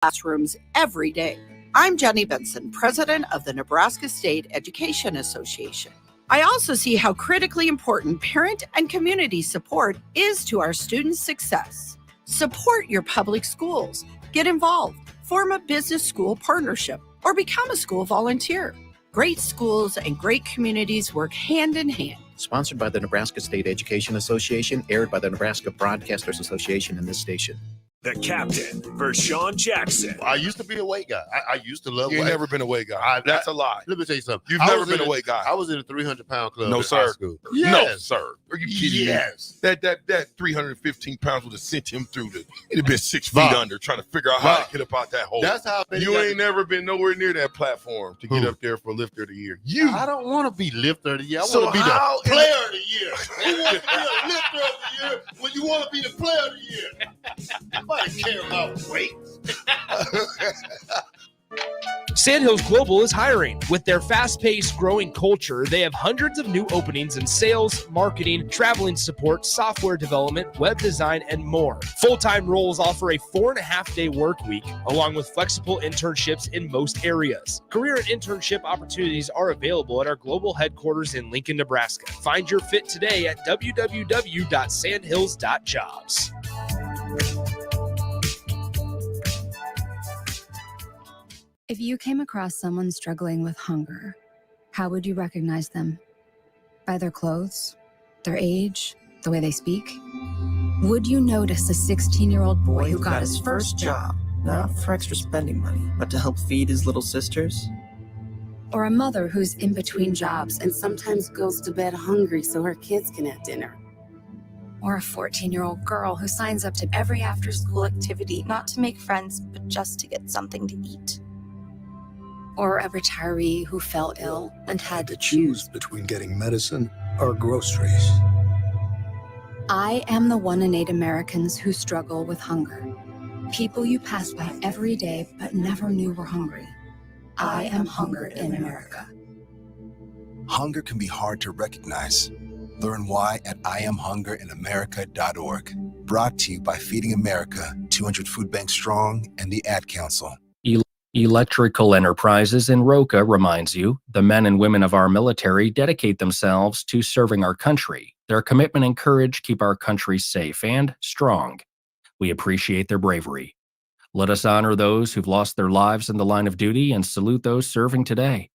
classrooms every day. I'm Jenny Benson, president of the Nebraska State Education Association. I also see how critically important parent and community support is to our students' success. Support your public schools, get involved, form a business school partnership, or become a school volunteer. Great schools and great communities work hand in hand. Sponsored by the Nebraska State Education Association, aired by the Nebraska Broadcasters Association and this station. The captain, Vershawn Jackson. I used to be a weight guy. I used to love weight. You've never been a weight guy. That's a lie. Let me tell you something. You've never been a weight guy. I was in a 300-pound club No, in sir. high school. Yes. No, sir. Are you kidding Yes. me? That 315 pounds would have sent him through it'd have been 6 feet under trying to figure out how to get up out that hole. That's how you ain't never been nowhere near that platform to get up there for Lifter of the Year. I don't want to be Lifter of the Year. I So want to be how the Player of the Year. You want to be a Lifter of the Year when you want to be the Player of the Year. Nobody care about weight. Sandhills Global is hiring. With their fast-paced, growing culture, they have hundreds of new openings in sales, marketing, traveling support, software development, web design, and more. Full-time roles offer a 4.5-day work week, along with flexible internships in most areas. Career and internship opportunities are available at our global headquarters in Lincoln, Nebraska. Find your fit today at www.sandhills.jobs. If you came across someone struggling with hunger, how would you recognize them? By their clothes, their age, the way they speak? Would you notice a 16-year-old boy who got his first job, not for extra spending money, but to help feed his little sisters? or a mother who's in between jobs and sometimes goes to bed hungry so her kids can have dinner? Or a 14-year-old girl who signs up to every after-school activity, not to make friends, but just to get something to eat? Or a retiree who fell ill and had to choose between getting medicine or groceries. I am the 1 in 8 Americans who struggle with hunger. People you pass by every day but never knew were hungry. I am hunger in America. Hunger can be hard to recognize. Learn why at IamHungerInAmerica.org. Brought to you by Feeding America, 200 Food Banks Strong, and the Ad Council. Electrical Enterprises in Roca reminds you, the men and women of our military dedicate themselves to serving our country. Their commitment and courage keep our country safe and strong. We appreciate their bravery. Let us honor those who've lost their lives in the line of duty and salute those serving today.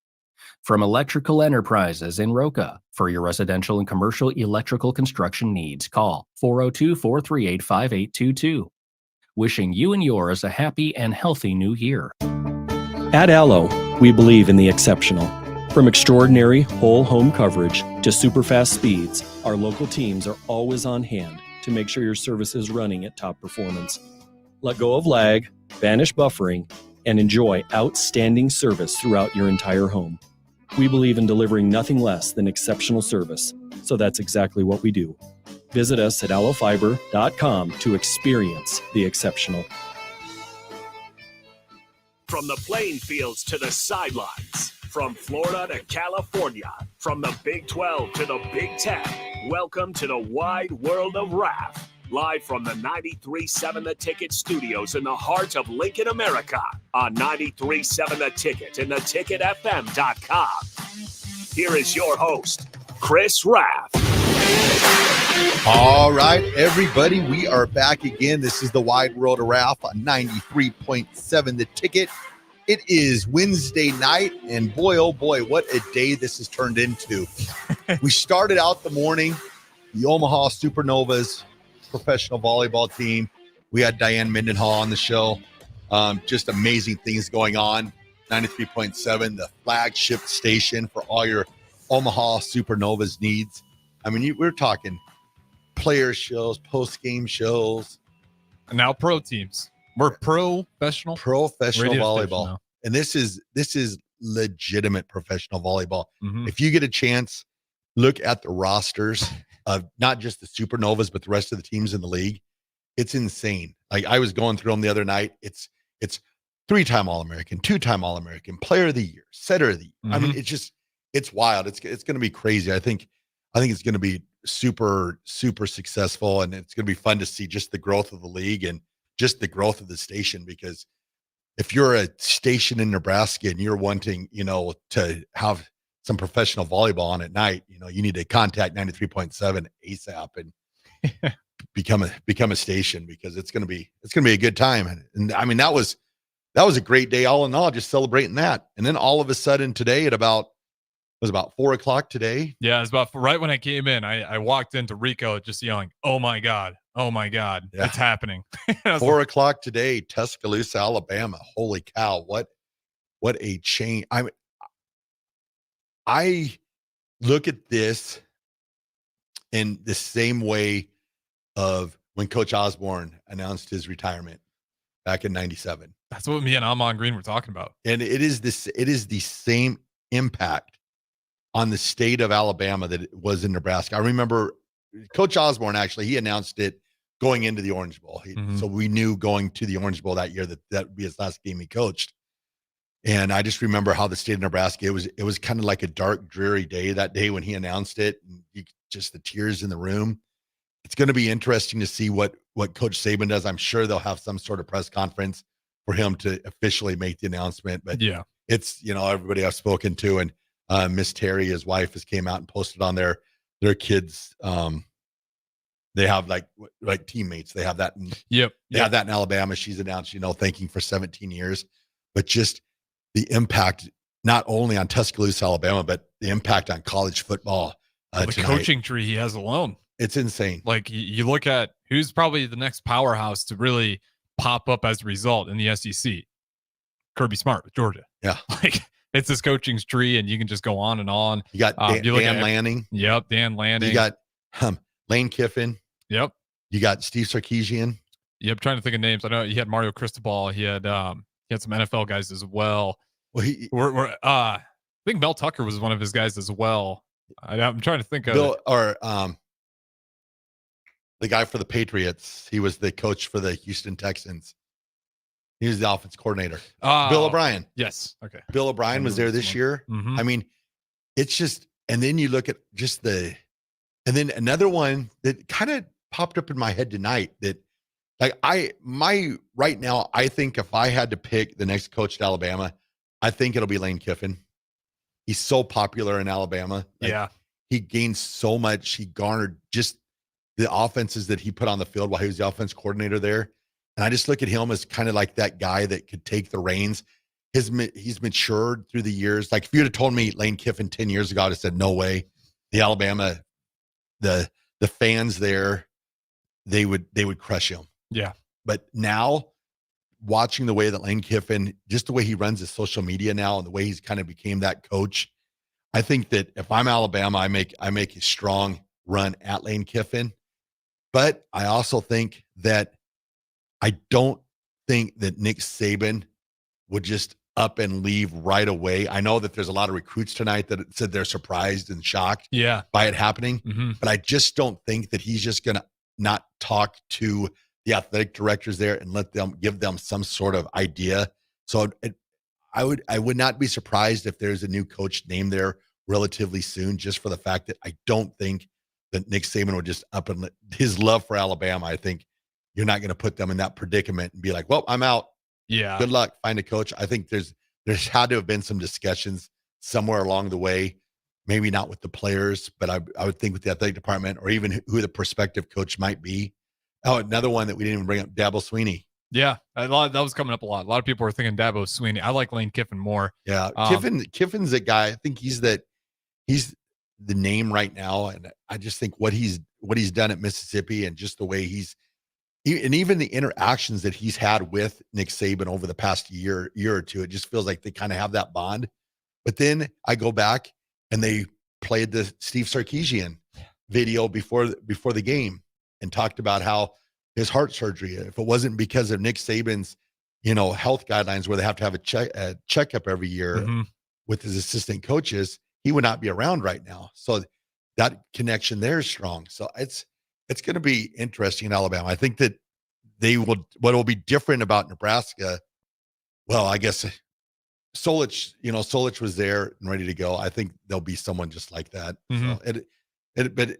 From Electrical Enterprises in Roca, for your residential and commercial electrical construction needs, call 402-438-5822. Wishing you and yours a happy and healthy new year. At Allo, we believe in the exceptional. From extraordinary whole home coverage to super fast speeds, our local teams are always on hand to make sure your service is running at top performance. Let go of lag, banish buffering, and enjoy outstanding service throughout your entire home. We believe in delivering nothing less than exceptional service, so that's exactly what we do. Visit us at allofiber.com to experience the exceptional. From the playing fields to the sidelines, from Florida to California, from the Big 12 to the Big 10, welcome to the wide world of Raff. Live from the 93.7 The Ticket studios in the heart of Lincoln, America, on 93.7 The Ticket and theticketfm.com. Here is your host, Chris Raff. All right, everybody, we are back again. This is the Wide World of Raff on 93.7 The Ticket. It is Wednesday night, and boy, oh boy, what a day this has turned into. We started out the morning, the Omaha Supernovas professional volleyball team. We had Diane Mendenhall on the show. Just amazing things going on. 93.7, the flagship station for all your Omaha Supernovas needs. I mean, we're talking player shows, post-game shows. And now pro teams. We're professional volleyball. And this is legitimate professional volleyball. Mm-hmm. If you get a chance, look at the rosters of not just the Supernovas, but the rest of the teams in the league. It's insane. Like, I was going through them the other night. It's 3-time All-American, 2-time All-American, Player of the Year, Setter of the Year. Mm-hmm. I mean, it's wild. It's going to be crazy. I think it's going to be super, super successful, and it's going to be fun to see just the growth of the league and just the growth of the station, because if you're a station in Nebraska and you're wanting, to have some professional volleyball on at night, you need to contact 93.7 ASAP and become a station, because it's going to be a good time. And I mean, that was a great day all in all, just celebrating that. And then all of a sudden today it was about 4:00 today. Yeah, it's about right when I came in. I walked into Rico just yelling, "Oh my God. Oh my God. Yeah. It's happening." 4:00 today, Tuscaloosa, Alabama. Holy cow. What a change. I look at this in the same way of when Coach Osborne announced his retirement back in 97. That's what me and Amon Green were talking about. And it is the same impact on the state of Alabama that it was in Nebraska. I remember Coach Osborne, actually, he announced it going into the Orange Bowl. So we knew going to the Orange Bowl that year that would be his last game he coached. And I just remember how the state of Nebraska, it was kind of like a dark, dreary day that day when he announced it. And just the tears in the room. It's going to be interesting to see what Coach Saban does. I'm sure they'll have some sort of press conference for him to officially make the announcement. But yeah, it's, everybody I've spoken to, and Miss Terry, his wife, has came out and posted on their kids. They have like teammates. They have that. They have that in Alabama. She's announced, thanking for 17 years, but just the impact, not only on Tuscaloosa, Alabama, but the impact on college football. The coaching tree he has alone. It's insane. Like you look at who's probably the next powerhouse to really pop up as a result in the SEC. Kirby Smart with Georgia. Yeah. Like it's this coaching tree, and you can just go on and on. You got Dan Lanning. Yep. Dan Lanning. You got Lane Kiffin. Yep. You got Steve Sarkisian. Yep. Trying to think of names. I know he had Mario Cristobal. He had some NFL guys as well. Well, I think Mel Tucker was one of his guys as well. I'm trying to think of the guy for the Patriots. He was the coach for the Houston Texans. He was the offense coordinator. Bill O'Brien. Yes. Okay. Bill O'Brien was there this year. Mm-hmm. I mean, it's just, and then you look at just and then another one that kind of popped up in my head tonight that right now, I think if I had to pick the next coach at Alabama, I think it'll be Lane Kiffin. He's so popular in Alabama. Yeah. He gained so much. He garnered just the offenses that he put on the field while he was the offense coordinator there. And I just look at him as kind of like that guy that could take the reins. He's matured through the years. Like if you'd have told me Lane Kiffin 10 years ago, I'd have said, no way. The Alabama, the fans there, they would crush him. Yeah. But now watching the way that Lane Kiffin, just the way he runs his social media now and the way he's kind of became that coach, I think that if I'm Alabama, I make a strong run at Lane Kiffin. But I also think that I don't think that Nick Saban would just up and leave right away. I know that there's a lot of recruits tonight that said they're surprised and shocked by it happening. Mm-hmm. But I just don't think that he's just going to not talk to the athletic directors there and give them some sort of idea. So I would not be surprised if there's a new coach named there relatively soon, just for the fact that I don't think that Nick Saban would just up and his love for Alabama. I think you're not going to put them in that predicament and be like, well, I'm out. Yeah. Good luck. Find a coach. I think there's had to have been some discussions somewhere along the way, maybe not with the players, but I would think with the athletic department or even who the prospective coach might be. Oh, another one that we didn't even bring up, Dabo Swinney. Yeah. That was coming up a lot. A lot of people were thinking Dabo Swinney. I like Lane Kiffin more. Yeah. Kiffin's a guy. I think he's the name right now. And I just think what he's done at Mississippi and just the way and even the interactions that he's had with Nick Saban over the past year or two, it just feels like they kind of have that bond. But then I go back and they played the Steve Sarkisian video before the game and talked about how his heart surgery, if it wasn't because of Nick Saban's, health guidelines where they have to have a checkup every year with his assistant coaches, he would not be around right now. So that connection there is strong. So it's going to be interesting in Alabama. I think that what will be different about Nebraska. Well, I guess Solich was there and ready to go. I think there'll be someone just like that. Mm-hmm. So but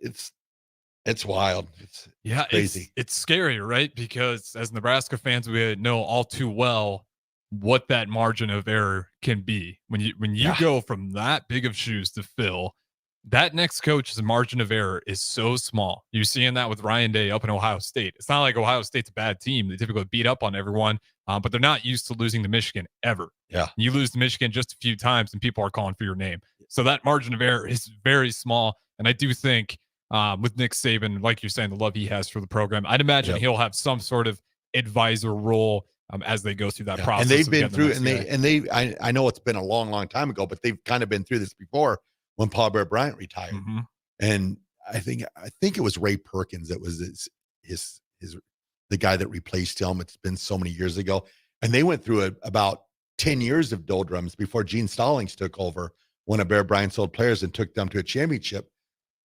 it's wild. It's crazy. It's scary, right? Because as Nebraska fans, we know all too well what that margin of error can be when you go from that big of shoes to fill. That next coach's margin of error is so small. You're seeing that with Ryan Day up in Ohio State. It's not like Ohio State's a bad team. They typically beat up on everyone, but they're not used to losing to Michigan ever. Yeah. You lose to Michigan just a few times and people are calling for your name. So that margin of error is very small. And I do think with Nick Saban, like you're saying, the love he has for the program, I'd imagine he'll have some sort of advisor role as they go through that process. And they've been through, I know it's been a long, long time ago, but they've kind of been through this before when Paul Bear Bryant retired. Mm-hmm. And I think it was Ray Perkins that was the guy that replaced him. It's been so many years ago. And they went through about 10 years of doldrums before Gene Stallings took over, one of Bear Bryant's old players, and took them to a championship.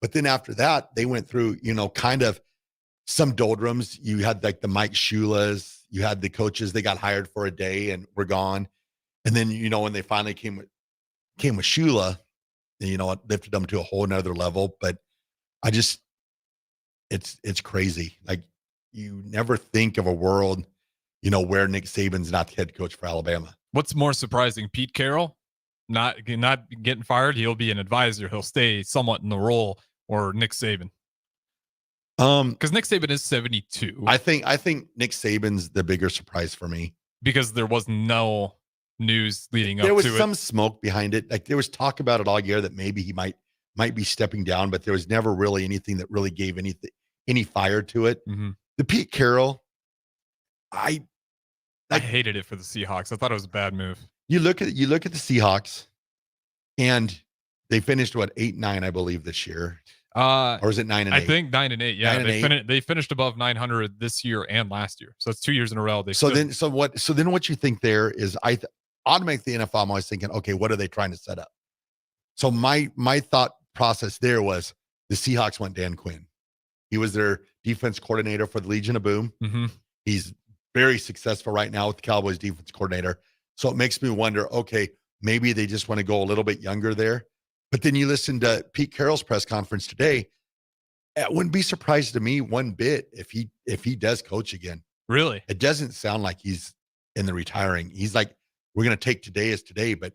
But then after that, they went through, kind of some doldrums. You had like the Mike Shulas, you had the coaches, they got hired for a day and were gone. And then, when they finally came with Shula, it lifted them to a whole nother level. But it's crazy. Like, you never think of a world, where Nick Saban's not the head coach for Alabama. What's more surprising, Pete Carroll not getting fired? He'll be an advisor. He'll stay somewhat in the role, or Nick Saban? Because Nick Saban is 72. I think Nick Saban's the bigger surprise for me, because there was no news leading up to it. There was some smoke behind it. Like, there was talk about it all year that maybe he might be stepping down, but there was never really anything that really gave any fire to it. Mm-hmm. The Pete Carroll, I hated it for the Seahawks. I thought it was a bad move. You look at the Seahawks, and they finished 8-9, I believe, this year. Or is it 9-8? I think 9-8. Yeah, 9-8. They finished above 900 this year and last year. So it's 2 years in a row. So then what you think there is, automatically the NFL, I'm always thinking, okay, what are they trying to set up? So my thought process there was the Seahawks went Dan Quinn. He was their defense coordinator for the Legion of Boom. Mm-hmm. He's very successful right now with the Cowboys defense coordinator. So it makes me wonder, okay, maybe they just want to go a little bit younger there. But then you listen to Pete Carroll's press conference today. It wouldn't be surprised to me one bit if he does coach again. Really? It doesn't sound like he's in the retiring. He's like, we're going to take today as today. But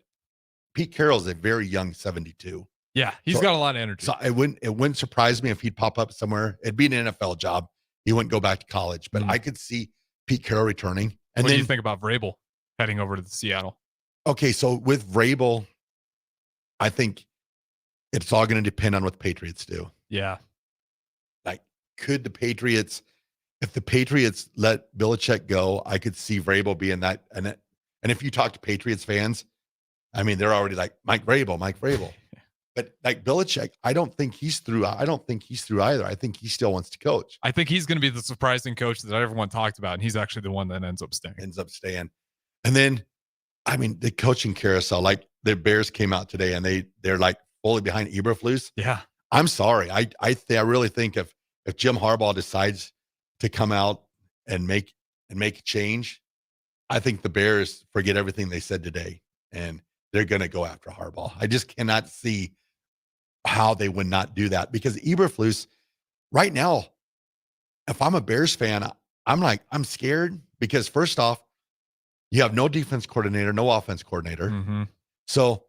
Pete Carroll's a very young 72. Yeah, he's got a lot of energy. So it wouldn't surprise me if he'd pop up somewhere. It'd be an NFL job. He wouldn't go back to college. But I could see Pete Carroll returning. And what do you think about Vrabel heading over to Seattle? Okay, so with Vrabel, I think it's all going to depend on what the Patriots do. Yeah. Like, could the Patriots, if the Patriots let Belichick go, I could see Vrabel being that. And if you talk to Patriots fans, I mean, they're already like, Mike Vrabel. But like Belichick, I don't think he's through either. I think he still wants to coach. I think he's going to be the surprising coach that everyone talked about, and he's actually the one that ends up staying. And then, I mean, the coaching carousel, like the Bears came out today and they're like fully behind Eberflus. Yeah. I'm sorry. I really think if Jim Harbaugh decides to come out and make a change, I think the Bears forget everything they said today and they're going to go after Harbaugh. I just cannot see how they would not do that, because Eberflus right now, if I'm a Bears fan, I'm scared, because first off, you have no defense coordinator, no offense coordinator. Mm-hmm. So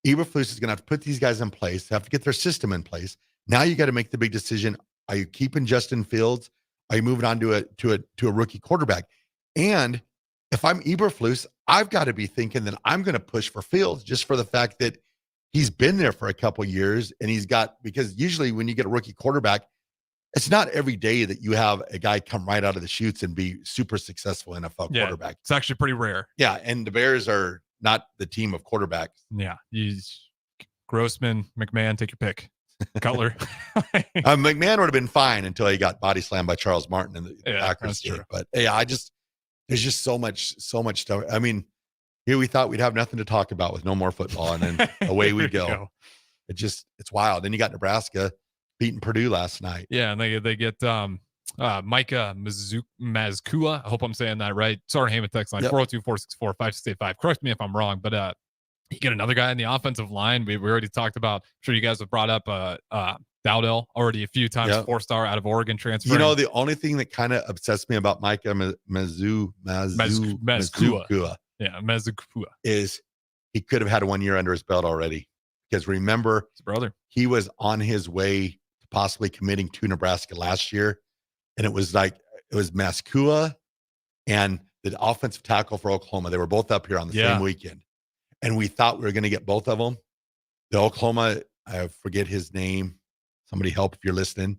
Eberflus is going to have to put these guys in place, have to get their system in place. Now you got to make the big decision. Are you keeping Justin Fields? Are you moving on to a rookie quarterback? And if I'm Eberflus, I've got to be thinking that I'm going to push for Fields, just for the fact that he's been there for a couple of years, and because usually when you get a rookie quarterback, it's not every day that you have a guy come right out of the chutes and be super successful NFL quarterback. It's actually pretty rare. Yeah, and the Bears are not the team of quarterbacks. Yeah, Grossman, McMahon, take your pick. Cutler. McMahon would have been fine until he got body slammed by Charles Martin in the Packers game. But yeah, there's just so much stuff. I mean, here we thought we'd have nothing to talk about with no more football, and then away we go. It's wild. Then you got Nebraska beating Purdue last night. Yeah, and they get Micah Mazkua. I hope I'm saying that right. Sorry, Heyman text line 402-464-5685. Correct me if I'm wrong, but you get another guy in the offensive line. We already talked about. I'm sure you guys have brought up Dowdell already a few times. 4-star out of Oregon transfer. You know, the only thing that kind of obsessed me about Micah Mazkua Yeah, Mezukua. is he could have had 1 year under his belt already. Because remember, his brother, he was on his way to possibly committing to Nebraska last year. And it was Maskua and the offensive tackle for Oklahoma. They were both up here on the same weekend. And we thought we were going to get both of them. The Oklahoma, I forget his name. Somebody help if you're listening.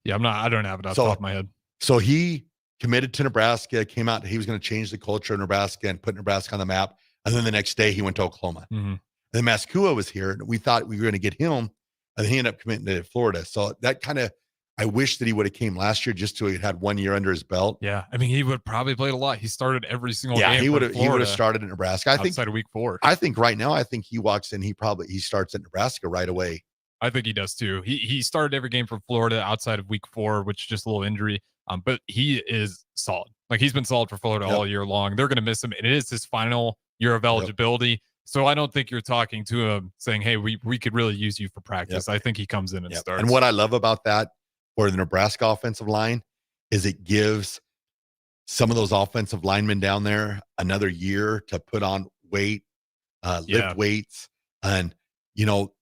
Yeah, I don't have it off the top of my head. So he committed to Nebraska, came out, he was going to change the culture of Nebraska and put Nebraska on the map. And then the next day he went to Oklahoma. Mm-hmm. And then Maskua was here, and we thought we were going to get him, and he ended up committing to Florida. So that kind of, I wish that he would have came last year just so he had 1 year under his belt. Yeah, I mean, he would probably played a lot. He started every single game. Yeah, he would have started in Nebraska. I think outside of week 4. I think right now, he walks in, he starts at Nebraska right away. I think he does too. He started every game for Florida outside of week 4, which is just a little injury. But he is solid. Like, he's been solid for Florida all year long. They're going to miss him. And it is his final year of eligibility. So I don't think you're talking to him saying, hey, we could really use you for practice. I think he comes in and starts. And what I love about that for the Nebraska offensive line is it gives some of those offensive linemen down there another year to put on weight, lift weights. And,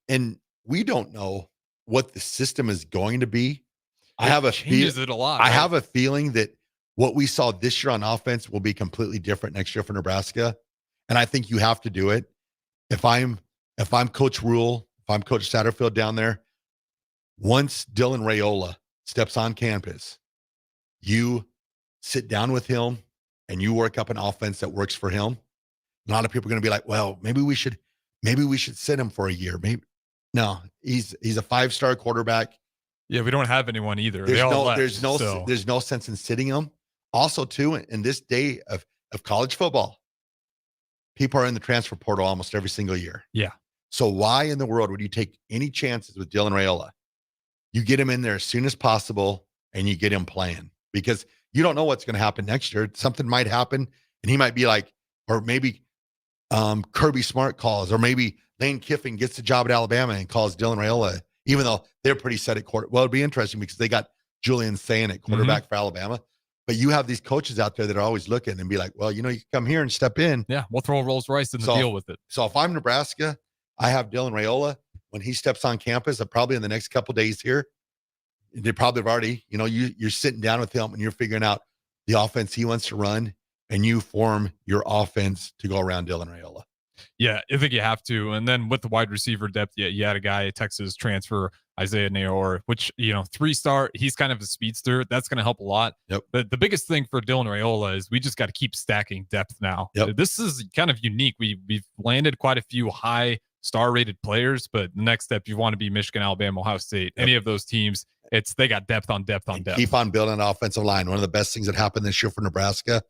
and we don't know what the system is going to be. It changes it a lot. I have a feeling that what we saw this year on offense will be completely different next year for Nebraska. And I think you have to do it. If I'm Coach Rule, if I'm Coach Satterfield down there, once Dylan Raiola steps on campus, you sit down with him and you work up an offense that works for him. A lot of people are going to be like, well, maybe we should sit him for a year. Maybe no, he's a 5-star quarterback. Yeah, we don't have anyone either. There's no sense in sitting him. Also, too, in this day of college football, people are in the transfer portal almost every single year. Yeah. So why in the world would you take any chances with Dylan Raiola? You get him in there as soon as possible and you get him playing, because you don't know what's going to happen next year. Something might happen and he might be like, or maybe Kirby Smart calls, or maybe Lane Kiffin gets the job at Alabama and calls Dylan Raiola, even though they're pretty set at quarter. Well, it'd be interesting because they got Julian Sayin at quarterback for Alabama. But you have these coaches out there that are always looking and be like, well, you can come here and step in. Yeah, we'll throw a Rolls Royce in the deal with it. So if I'm Nebraska, I have Dylan Raiola. When he steps on campus, probably in the next couple of days here, they probably have already, you're sitting down with him and you're figuring out the offense he wants to run, and you form your offense to go around Dylan Raiola. Yeah, I think you have to. And then with the wide receiver depth, you had a guy at Texas transfer, Isaiah Nayor, which, 3-star, he's kind of a speedster. That's going to help a lot. Yep. But the biggest thing for Dylan Raiola is we just got to keep stacking depth now. Yep. This is kind of unique. We've landed quite a few high star rated players, but the next step, you want to be Michigan, Alabama, Ohio State, any of those teams, they got depth on depth on depth. Keep on building an offensive line. One of the best things that happened this year for Nebraska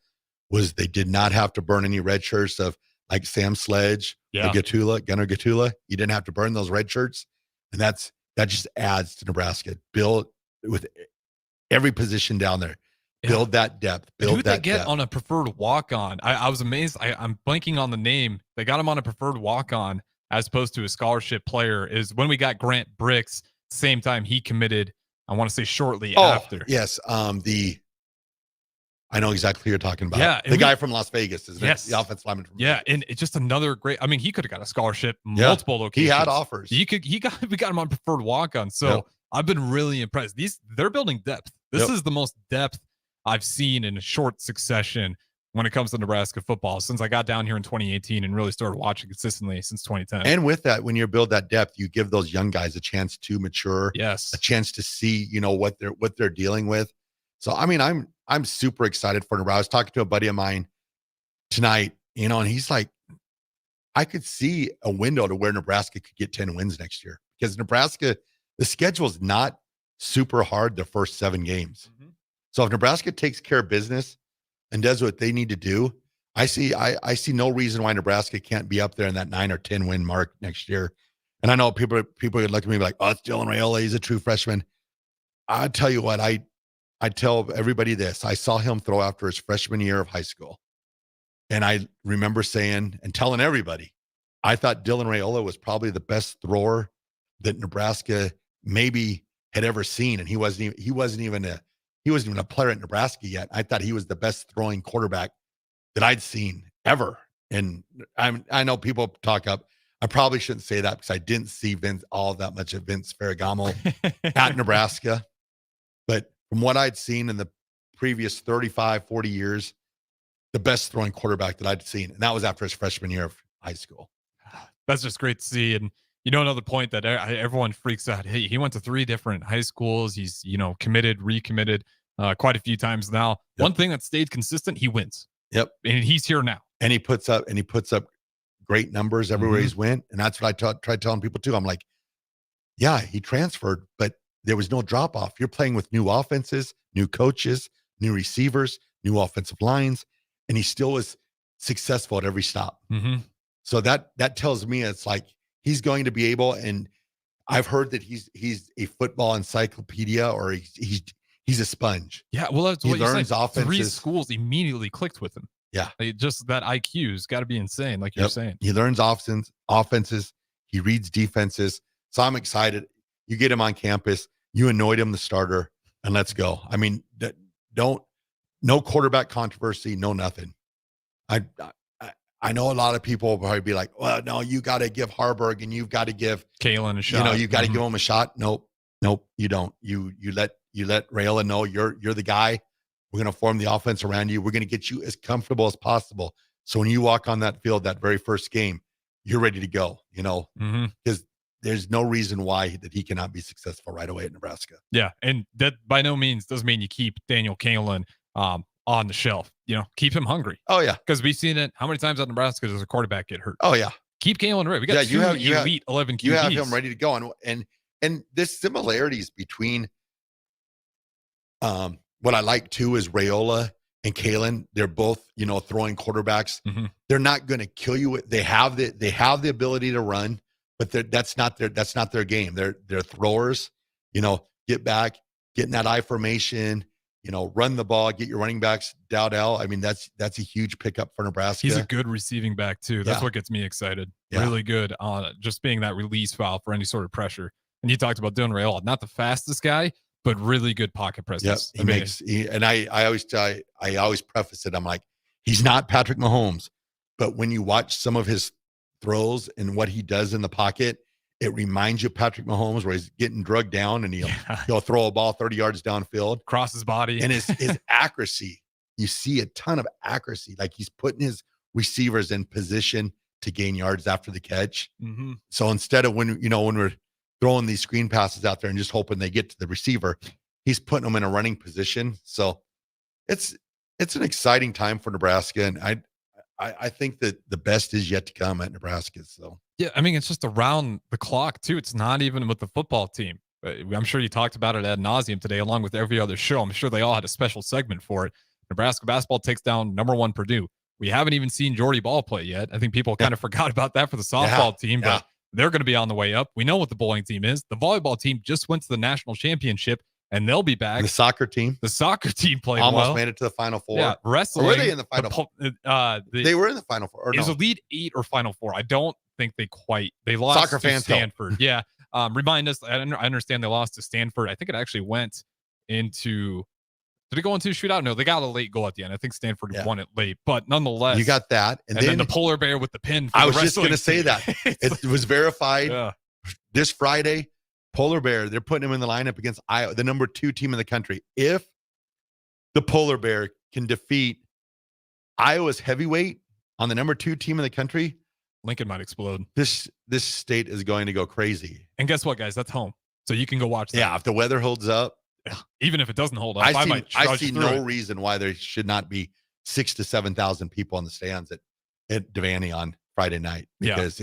was they did not have to burn any red shirts of like Sam Sledge, Gunnar Gatula. You didn't have to burn those red shirts. And that just adds to Nebraska. Build with every position down there. Build that depth. Who they get on a preferred walk-on? I was amazed. I'm blanking on the name. They got him on a preferred walk-on as opposed to a scholarship player. Is when we got Grant Bricks, same time he committed, I want to say shortly after. Yes. I know exactly who you're talking about. Yeah, the guy from Las Vegas, isn't yes. it? The offensive lineman from Vegas. And it's just another great. I mean, he could have got a scholarship multiple locations. He had offers. We got him on preferred walk-on. So I've been really impressed. They're building depth. This is the most depth I've seen in a short succession when it comes to Nebraska football since I got down here in 2018 and really started watching consistently since 2010. And with that, when you build that depth, you give those young guys a chance to mature. Yes. A chance to see, what they're dealing with. So I mean, I'm super excited for Nebraska. I was talking to a buddy of mine tonight, and he's like, I could see a window to where Nebraska could get 10 wins next year, because Nebraska, the schedule is not super hard the first 7 games. Mm-hmm. So if Nebraska takes care of business and does what they need to do, I see no reason why Nebraska can't be up there in that 9 or 10 win mark next year. And I know people would look at me like, oh, it's Dylan Raiola, he's a true freshman. I tell you what, I tell everybody this. I saw him throw after his freshman year of high school. And I remember saying and telling everybody, I thought Dylan Raiola was probably the best thrower that Nebraska maybe had ever seen. And he wasn't even a player at Nebraska yet. I thought he was the best throwing quarterback that I'd seen ever. And I know people talk up. I probably shouldn't say that because I didn't see all that much of Vince Ferragamo at Nebraska. But from what I'd seen in the previous 35, 40 years, the best throwing quarterback that I'd seen. And that was after his freshman year of high school. That's just great to see. And, another point that everyone freaks out. Hey, he went to 3 different high schools. He's, committed, recommitted quite a few times now. Yep. One thing that stayed consistent, he wins. Yep. And he's here now. And he puts up great numbers everywhere he's went. And that's what I tried telling people too. I'm like, yeah, he transferred, but there was no drop off. You're playing with new offenses, new coaches, new receivers, new offensive lines, and he still was successful at every stop. Mm-hmm. So that tells me it's like he's going to be able. And I've heard that he's a football encyclopedia, or he's a sponge. Yeah, well, that's he what learns you said. offenses. 3 schools immediately clicked with him. Yeah, just that IQ's got to be insane, like you're saying. He learns offenses. He reads defenses. So I'm excited. You get him on campus. You anoint him the starter, and let's go. I mean, no quarterback controversy, no nothing. I know a lot of people will probably be like, well, no, you got to give Harburg and you've got to give Kalen a shot. You got to give him a shot. Nope, you don't. You let Rayola know you're the guy. We're going to form the offense around you. We're going to get you as comfortable as possible. So when you walk on that field, that very first game, you're ready to go, because there's no reason why that he cannot be successful right away at Nebraska. Yeah. And that by no means doesn't mean you keep Daniel Kalen on the shelf. Keep him hungry. Oh yeah. Because we've seen it. How many times at Nebraska does a quarterback get hurt? Oh yeah. Keep Kalen ready. We got you have elite 11 QBs. You have him ready to go. And there's similarities between what I like too is Rayola and Kalen. They're both, throwing quarterbacks. Mm-hmm. They're not going to kill you. They have the ability to run, but that's not their game. They're throwers. Get back, get in that I formation. Run the ball, get your running backs. Dowdell. I mean, that's a huge pickup for Nebraska. He's a good receiving back too. That's what gets me excited. Yeah. Really good on just being that release valve for any sort of pressure. And you talked about Dylan Rayola, not the fastest guy, but really good pocket presence. Yep, I always preface it. I'm like, he's not Patrick Mahomes, but when you watch some of his throws and what he does in the pocket, it reminds you of Patrick Mahomes, where he's getting drugged down and he'll throw a ball 30 yards downfield, cross his body, and his accuracy. You see a ton of accuracy, like he's putting his receivers in position to gain yards after the catch. Mm-hmm. So instead of when we're throwing these screen passes out there and just hoping they get to the receiver, he's putting them in a running position. So it's an exciting time for Nebraska, and I think that the best is yet to come at Nebraska. So yeah, I mean, it's just around the clock too. It's not even with the football team. I'm sure you talked about it ad nauseum today, along with every other show. I'm sure they all had a special segment for it. Nebraska basketball takes down #1 Purdue. We haven't even seen Jordy Ball play yet. I think people kind of forgot about that for the softball team, but they're going to be on the way up. We know what the bowling team is. The volleyball team just went to the national championship, and they'll be back. The soccer team played almost made it to the Final Four. Yeah, wrestling. Or were they in the Final Four? They were in the Final Four. It was Elite 8 or Final Four. I don't think they lost soccer to fans Stanford. Yeah. Remind us. I understand they lost to Stanford. I think it actually went into. Did it go into a shootout? No, they got a late goal at the end. I think Stanford won it late, but nonetheless, you got that, and then the polar bear with the pin. I was just going to say that it was verified this Friday. Polar bear, they're putting him in the lineup against Iowa, the #2 team in the country. If the polar bear can defeat Iowa's heavyweight on the #2 team in the country, Lincoln might explode. This state is going to go crazy. And guess what, guys? That's home, so you can go watch that. Yeah, if the weather holds up. Even if it doesn't hold up, I see no reason why there should not be 6,000 to 7,000 people in the stands at Devaney on Friday night, because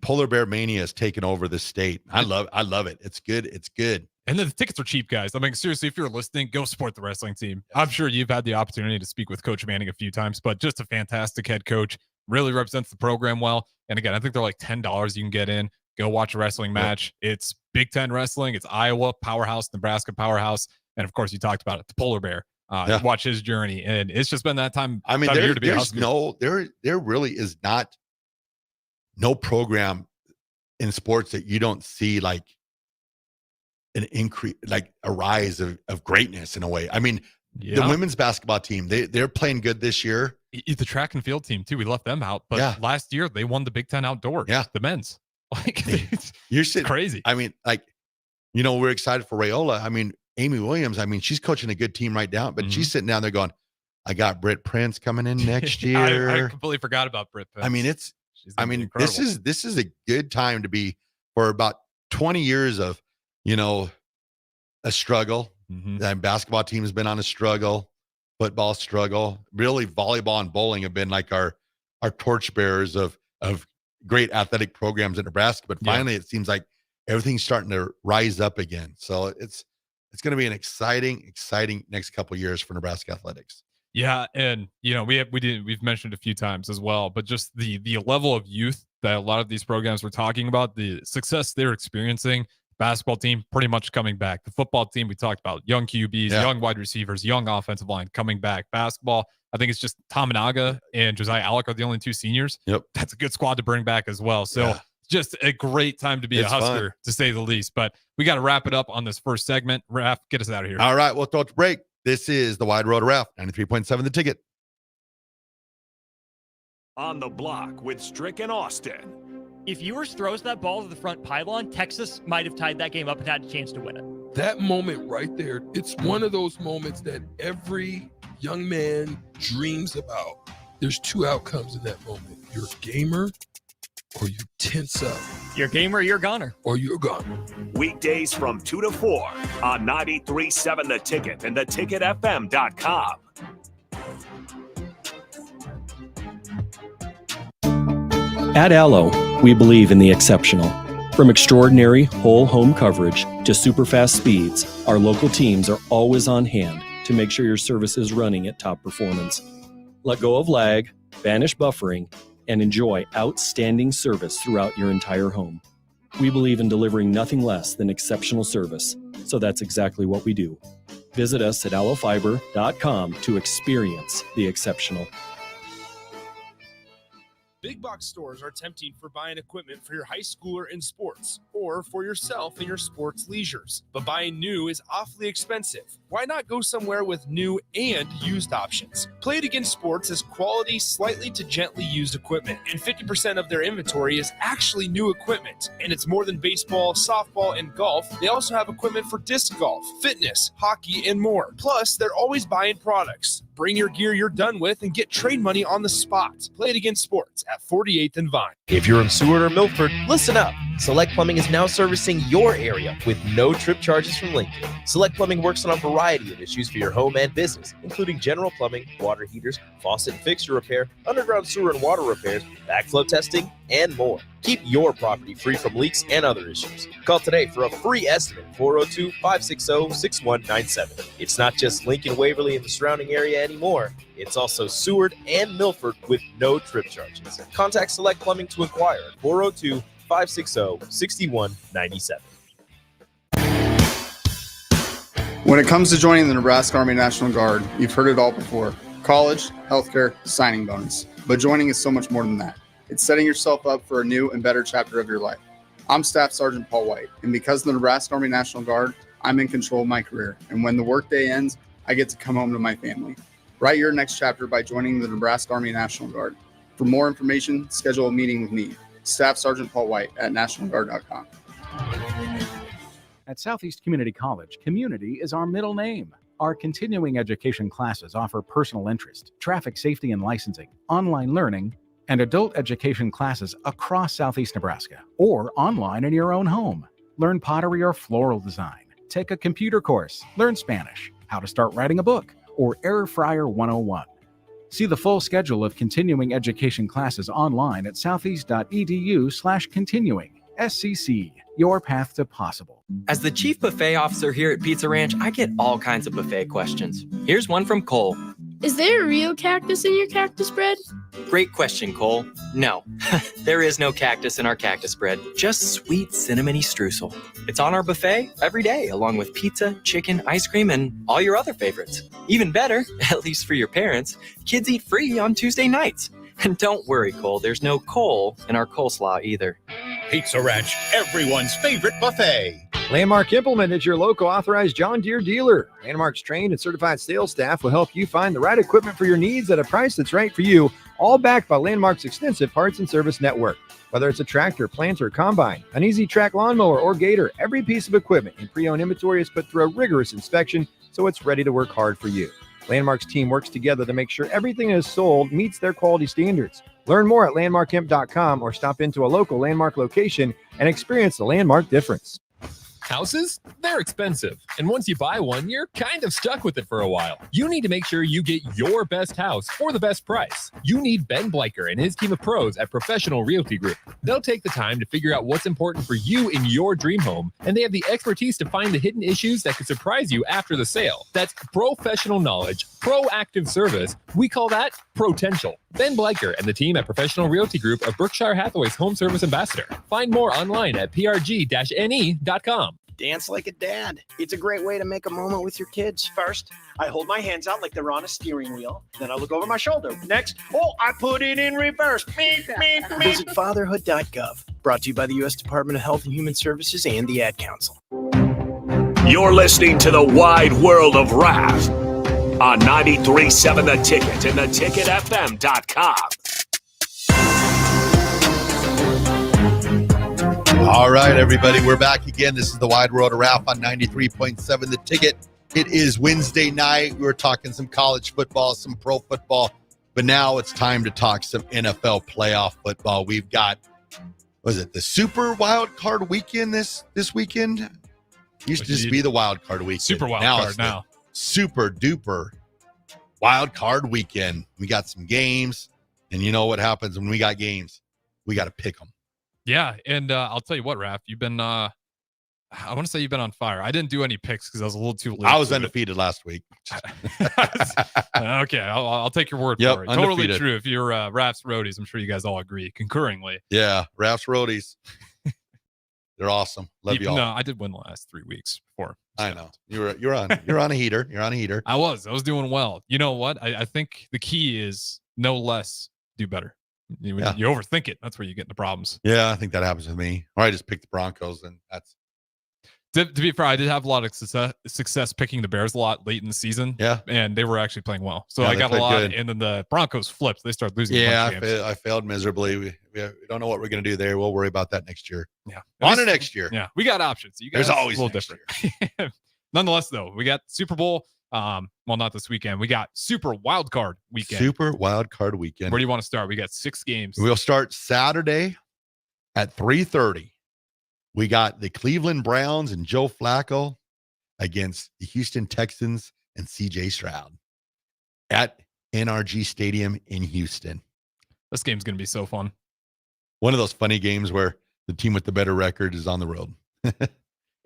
Polar Bear Mania has taken over the state. I love it. It's good. It's good. And the tickets are cheap, guys. I mean, seriously, if you're listening, go support the wrestling team. I'm sure you've had the opportunity to speak with Coach Manning a few times, but just a fantastic head coach. Really represents the program well. And again, I think they're like $10 you can get in. Go watch a wrestling match. It's Big Ten wrestling. It's Iowa powerhouse, Nebraska powerhouse, and of course you talked about it, the polar bear. Watch his journey, and it's just been that time. I mean, there really is not no program in sports that you don't see like an increase, like a rise of greatness in a way. I mean, the women's basketball team, they're playing good this year. the track and field team too. We left them out, but last year they won the Big Ten outdoors. Yeah, the men's. Like you're sitting crazy. I mean, like, we're excited for Rayola. I mean, Amy Williams. I mean, she's coaching a good team right now, but she's sitting down there going, "I got Britt Prince coming in next year." I completely forgot about Britt Prince. I mean, this is a good time to be for about 20 years of, a struggle. The basketball team has been on a struggle, football struggle. Really, volleyball and bowling have been like our torchbearers of great athletic programs in Nebraska. But finally, it seems like everything's starting to rise up again. So it's going to be an exciting next couple of years for Nebraska athletics. Yeah, and we've mentioned a few times as well, but just the level of youth that a lot of these programs we're talking about, the success they're experiencing. Basketball team pretty much coming back. The football team we talked about, young QBs, young wide receivers, young offensive line coming back. Basketball, I think it's just Tamanaga and Josiah Alec are the only two seniors. Yep, that's a good squad to bring back as well. So just a great time to be a Husker, to say the least. But we got to wrap it up on this first segment. Raff, get us out of here. All right, we'll throw it to break. This is the Wide World of Raff, 93.7 The Ticket. On the block with Strick and Austin. If Ewers throws that ball to the front pylon, Texas might have tied that game up and had a chance to win it. That moment right there, it's one of those moments that every young man dreams about. There's two outcomes in that moment. You're a gamer or you tense up. You're a gamer, you're a goner. Or you're a goner. Weekdays from 2 to 4 on 93.7 The Ticket and theticketfm.com. At Allo, we believe in the exceptional. From extraordinary whole home coverage to super fast speeds, our local teams are always on hand to make sure your service is running at top performance. Let go of lag, banish buffering, and enjoy outstanding service throughout your entire home. We believe in delivering nothing less than exceptional service, so that's exactly what we do. Visit us at allofiber.com to experience the exceptional. Big box stores are tempting for buying equipment for your high schooler in sports or for yourself in your sports leisures. But buying new is awfully expensive. Why not go somewhere with new and used options? Play It Again Sports is quality, slightly to gently used equipment, and 50% of their inventory is actually new equipment. And it's more than baseball, softball, and golf. They also have equipment for disc golf, fitness, hockey, and more. Plus, they're always buying products. Bring your gear you're done with and get trade money on the spot. Play It Again Sports at 48th and Vine. If you're in Seward or Milford, listen up. Select Plumbing is now servicing your area with no trip charges from Lincoln. Select Plumbing works on a variety of issues for your home and business, including general plumbing, water heaters, faucet and fixture repair, underground sewer and water repairs, backflow testing, and more. Keep your property free from leaks and other issues. Call today for a free estimate, 402-560-6197. It's not just Lincoln, Waverly, and the surrounding area anymore. It's also Seward and Milford with no trip charges. Contact Select Plumbing to inquire at 402-560-6197. When it comes to joining the Nebraska Army National Guard, you've heard it all before. College, healthcare, signing bonus. But joining is so much more than that. It's setting yourself up for a new and better chapter of your life. I'm Staff Sergeant Paul White, and because of the Nebraska Army National Guard, I'm in control of my career. And when the workday ends, I get to come home to my family. Write your next chapter by joining the Nebraska Army National Guard. For more information, schedule a meeting with me, Staff Sergeant Paul White at nationalguard.com. At Southeast Community College, community is our middle name. Our continuing education classes offer personal interest, traffic safety and licensing, online learning, and adult education classes across Southeast Nebraska or online in your own home. Learn pottery or floral design, take a computer course, learn Spanish, how to start writing a book, or Air Fryer 101. See the full schedule of continuing education classes online at southeast.edu/continuing. SCC, your path to possible. As the chief buffet officer here at Pizza Ranch, I get all kinds of buffet questions. Here's one from Cole. Is there a real cactus in your cactus bread? Great question, Cole. No, there is no cactus in our cactus bread, just sweet cinnamony streusel. It's on our buffet every day, along with pizza, chicken, ice cream, and all your other favorites. Even better, at least for your parents, kids eat free on Tuesday nights. And don't worry, Cole, there's no coal in our coleslaw either. Pizza Ranch, everyone's favorite buffet. Landmark Implement is your local authorized John Deere dealer. Landmark's trained and certified sales staff will help you find the right equipment for your needs at a price that's right for you, all backed by Landmark's extensive parts and service network. Whether it's a tractor, planter, combine, an easy track lawnmower, or gator, every piece of equipment in pre-owned inventory is put through a rigorous inspection so it's ready to work hard for you. Landmark's team works together to make sure everything is sold meets their quality standards. Learn more at landmarkimp.com or stop into a local Landmark location and experience the Landmark difference. Houses? They're expensive. And once you buy one, you're kind of stuck with it for a while. You need to make sure you get your best house for the best price. You need Ben Bleicher and his team of pros at Professional Realty Group. They'll take the time to figure out what's important for you in your dream home, and they have the expertise to find the hidden issues that could surprise you after the sale. That's professional knowledge, proactive service. We call that potential. Ben Bleicher and the team at Professional Realty Group are Berkshire Hathaway's home service ambassador. Find more online at prg-ne.com. Dance like a dad. It's a great way to make a moment with your kids. First, I hold my hands out like they're on a steering wheel. Then I look over my shoulder. Next, I put it in reverse. Visit fatherhood.gov. Brought to you by the U.S. Department of Health and Human Services and the Ad Council. You're listening to the Wide World of Raff on 93.7 The Ticket and theticketfm.com. All right, everybody, we're back again. This is the Wide World of Raff on 93.7 The Ticket. It is Wednesday night. We were talking some college football, some pro football, but now it's time to talk some NFL playoff football. We've got, the Super Wild Card Weekend this weekend? Used to just be the Wild Card Weekend. Super Wild Card now. Super duper Wild Card Weekend. We got some games, and you know what happens when we got games? We got to pick them. Yeah, and I'll tell you what, Raff, you've been, I want to say you've been on fire. I didn't do any picks because I was a little too late. I was undefeated last week. Okay, I'll take your word for it. Undefeated. Totally true. If you're Raff's Roadies, I'm sure you guys all agree concurrently. Yeah, Raff's Roadies. They're awesome. Love you all. No, I did win the last 3 weeks before. I know. You're on a heater. You're on a heater. I was doing well. You know what? I think the key is no less, do better. You overthink it. That's where you get into problems. Yeah, I think that happens with me. Or I just picked the Broncos, and that's. To be fair, I did have a lot of success picking the Bears a lot late in the season. Yeah, and they were actually playing well, so I got a lot. Good. And then the Broncos flipped; they started losing. Yeah, I failed miserably. We don't know what we're going to do there. We'll worry about that next year. Yeah, on to next year. Yeah, we got options. You guys, there's always a little different. Nonetheless, though, we got Super Bowl. Well, not this weekend. We got Super Wild Card Weekend. Super Wild Card Weekend. Where do you want to start? We got 6 games. We'll start Saturday at 3:30. We got the Cleveland Browns and Joe Flacco against the Houston Texans and CJ Stroud at NRG Stadium in Houston. This game's going to be so fun. One of those funny games where the team with the better record is on the road.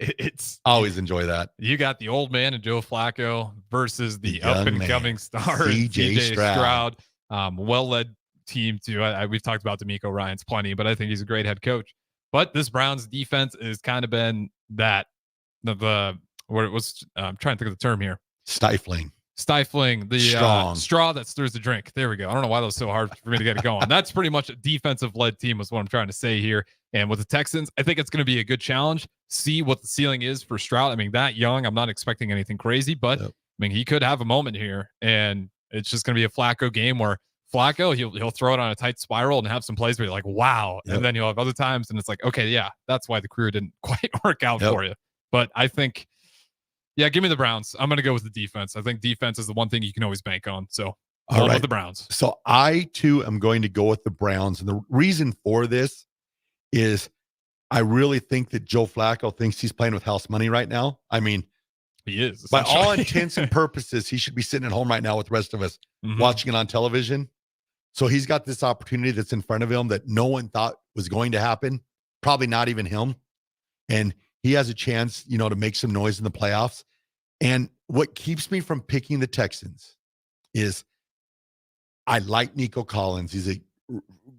It's always enjoy that. You got the old man and Joe Flacco versus the up and coming star CJ Stroud. Well-led team too. We've talked about D'Amico Ryans plenty, but I think he's a great head coach. But this Browns defense has kind of been that what it was. I'm trying to think of the term here. Stifling the straw that stirs the drink. There we go. I don't know why that was so hard for me to get it going. That's pretty much a defensive led team is what I'm trying to say here. And with the Texans, I think it's going to be a good challenge. See what the ceiling is for Stroud. I mean, that young, I'm not expecting anything crazy, but I mean, he could have a moment here, and it's just going to be a Flacco game where Flacco, he'll throw it on a tight spiral and have some plays where you're like, wow. And then you'll have other times and it's like, okay, yeah, that's why the career didn't quite work out for you. But I think, yeah, give me the Browns. I'm going to go with the defense. I think defense is the one thing you can always bank on. So I'll with the Browns. So I too am going to go with the Browns. And the reason for this is I really think that Joe Flacco thinks he's playing with house money right now. I mean, he is. By all intents and purposes, he should be sitting at home right now with the rest of us watching it on television. So he's got this opportunity that's in front of him that no one thought was going to happen, probably not even him. And he has a chance, to make some noise in the playoffs. And what keeps me from picking the Texans is I like Nico Collins. He's a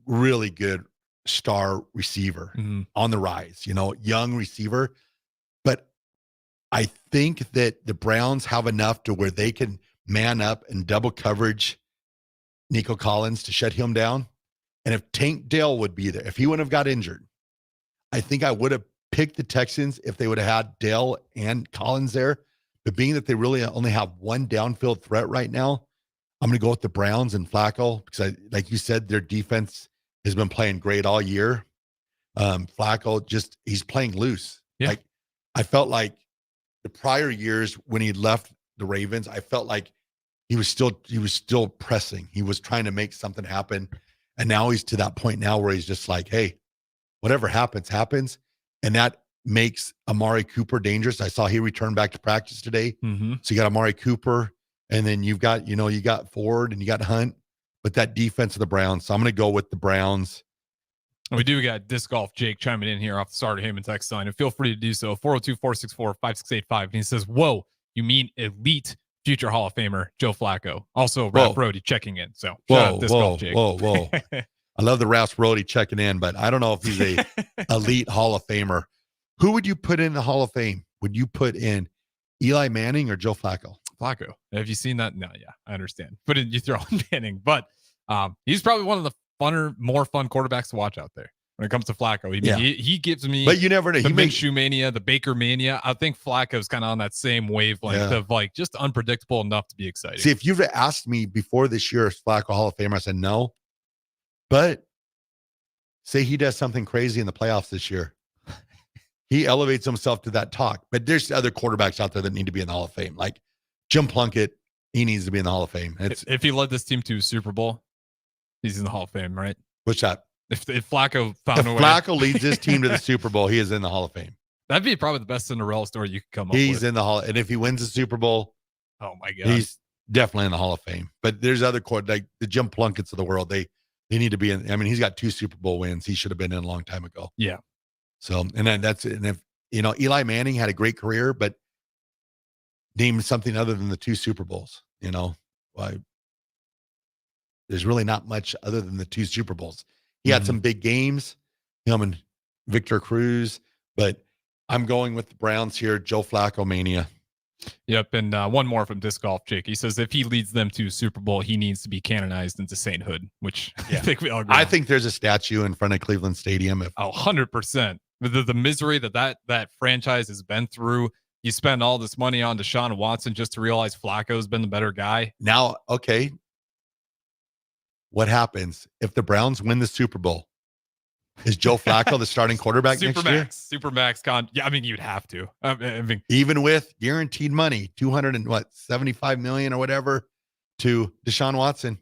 really good star receiver on the rise, young receiver. But I think that the Browns have enough to where they can man up and double coverage Nico Collins to shut him down. And if Tank Dell would be there, if he wouldn't have got injured, I think I would have picked picked the Texans if they would have had Dale and Collins there. But being that they really only have one downfield threat right now, I'm going to go with the Browns and Flacco because, like you said, their defense has been playing great all year. Flacco he's playing loose. Yeah. Like I felt like the prior years when he left the Ravens, I felt like he was still pressing. He was trying to make something happen. And now he's to that point now where he's just like, hey, whatever happens. And that makes Amari Cooper dangerous. I saw he returned back to practice today. Mm-hmm. So you got Amari Cooper, and then you got Ford and you got Hunt, but that defense of the Browns. So I'm going to go with the Browns. We do got Disc Golf Jake chiming in here off the start of Heyman text line, and feel free to do so. 402-464-5685. And he says, whoa, you mean elite future Hall of Famer Joe Flacco. Also, Raff Brody checking in. So shout out Disc Golf Jake. Whoa. I love the Raff Brody checking in, but I don't know if he's a elite Hall of Famer. Who would you put in the Hall of Fame? Would you put in Eli Manning or Joe Flacco? Flacco. Have you seen that? No, yeah, I understand. You throw in Manning, but he's probably one of the more fun quarterbacks to watch out there when it comes to Flacco. He gives me, but you never know. The Minshew mania, the Baker mania. I think Flacco's kind of on that same wavelength of like just unpredictable enough to be exciting. See, if you've asked me before this year, is Flacco Hall of Famer? I said no. But say he does something crazy in the playoffs this year. He elevates himself to that talk. But there's other quarterbacks out there that need to be in the Hall of Fame. Like Jim Plunkett, he needs to be in the Hall of Fame. If he led this team to a Super Bowl, he's in the Hall of Fame, right? What's that? If Flacco found a way. If Flacco leads this team to the Super Bowl, he is in the Hall of Fame. That'd be probably the best Cinderella story you could come up with. He's in the Hall. And if he wins the Super Bowl, oh my God, he's definitely in the Hall of Fame. But there's other like the Jim Plunkett's of the world. They need to be in. I mean, he's got 2 Super Bowl wins. He should have been in a long time ago. Yeah. So, and then that's it. And if, Eli Manning had a great career, but name something other than the 2 Super Bowls, why there's really not much other than the 2 Super Bowls. He had some big games, him and Victor Cruz, but I'm going with the Browns here. Joe Flacco mania. Yep. And one more from Disc Golf Jake. He says, if he leads them to Super Bowl, he needs to be canonized into sainthood, which I think we all agree. I think there's a statue in front of Cleveland Stadium. 100%. The misery that franchise has been through. You spend all this money on Deshaun Watson just to realize Flacco's been the better guy. Now, okay. What happens if the Browns win the Super Bowl? Is Joe Flacco the starting quarterback next year? Supermax. Yeah, I mean, you'd have to. I mean, even with guaranteed money, $275 million or whatever to Deshaun Watson.